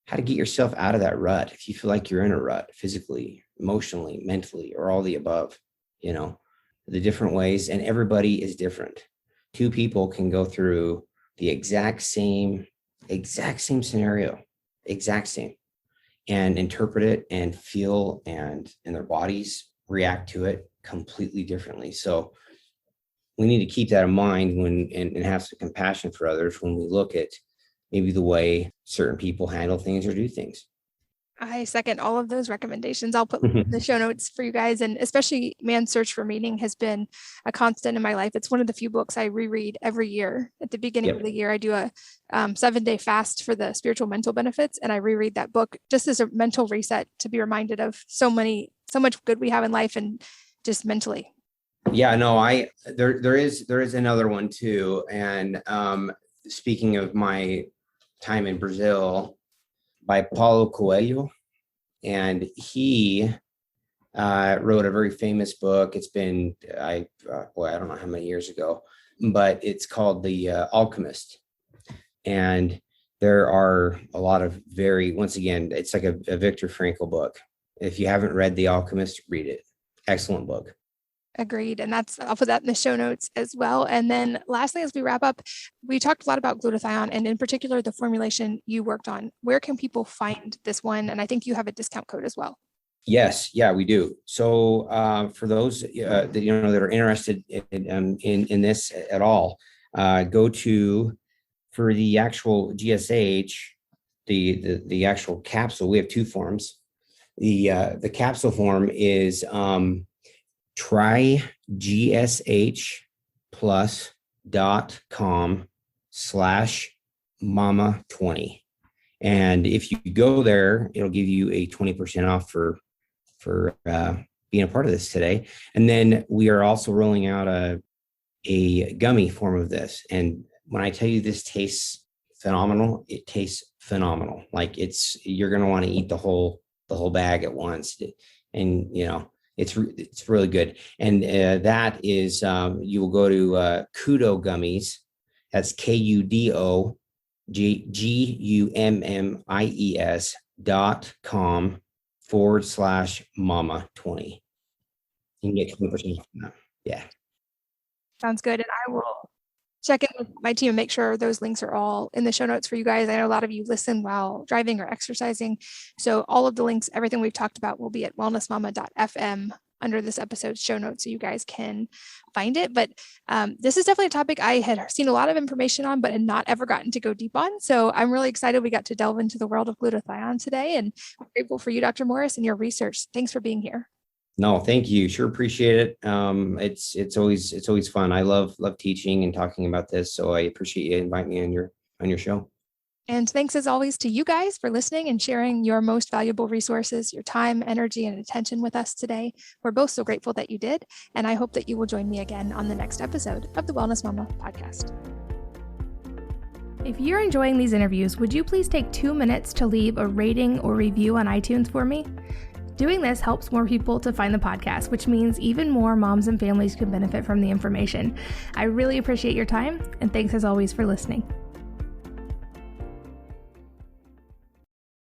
how to get yourself out of that rut if you feel like you're in a rut, physically, emotionally, mentally, or all the above. The different ways, and everybody is different. Two people can go through the exact same scenario, exact same, and interpret it and feel and their bodies react to it completely differently. So we need to keep that in mind and have some compassion for others when we look at maybe the way certain people handle things or do things. I second all of those recommendations. I'll put in the show notes for you guys. And especially Man's Search for Meaning has been a constant in my life. It's one of the few books I reread every year. At the beginning of the year, I do a 7-day fast for the spiritual mental benefits. And I reread that book just as a mental reset to be reminded of so much good we have in life and just mentally. Yeah, no, there is another one too. And speaking of my time in Brazil, by Paulo Coelho, and he wrote a very famous book. It's been I don't know how many years ago, but it's called The Alchemist. And there are a lot of once again, it's like a Viktor Frankl book. If you haven't read The Alchemist, read it. Excellent book. Agreed. And I'll put that in the show notes as well. And then lastly, as we wrap up, we talked a lot about glutathione and in particular, the formulation you worked on. Where can people find this one? And I think you have a discount code as well. Yes. Yeah, we do. So for those that are interested in this at all, go to, for the actual GSH, the actual capsule, we have two forms. The capsule form is trygshplus.com/mama20. And if you go there, it'll give you a 20% off for being a part of this today. And then we are also rolling out a gummy form of this. And when I tell you this tastes phenomenal, it tastes phenomenal. Like you're going to want to eat the whole bag at once. And, it's really good. And that is, you will go to Kudo Gummies. That's KUDOGUMMIES.com/mama20. You can get 20% off that. Yeah. Sounds good. And I will check in with my team and make sure those links are all in the show notes for you guys. I know a lot of you listen while driving or exercising. So all of the links, everything we've talked about will be at wellnessmama.fm under this episode's show notes so you guys can find it. But this is definitely a topic I had seen a lot of information on, but had not ever gotten to go deep on. So I'm really excited we got to delve into the world of glutathione today, and I'm grateful for you, Dr. Morris, and your research. Thanks for being here. No, thank you. Sure appreciate it. It's always fun. I love teaching and talking about this. So I appreciate you inviting me on your show. And thanks as always to you guys for listening and sharing your most valuable resources, your time, energy, and attention with us today. We're both so grateful that you did. And I hope that you will join me again on the next episode of the Wellness Mama podcast. If you're enjoying these interviews, would you please take 2 minutes to leave a rating or review on iTunes for me? Doing this helps more people to find the podcast, which means even more moms and families can benefit from the information. I really appreciate your time, and thanks as always for listening.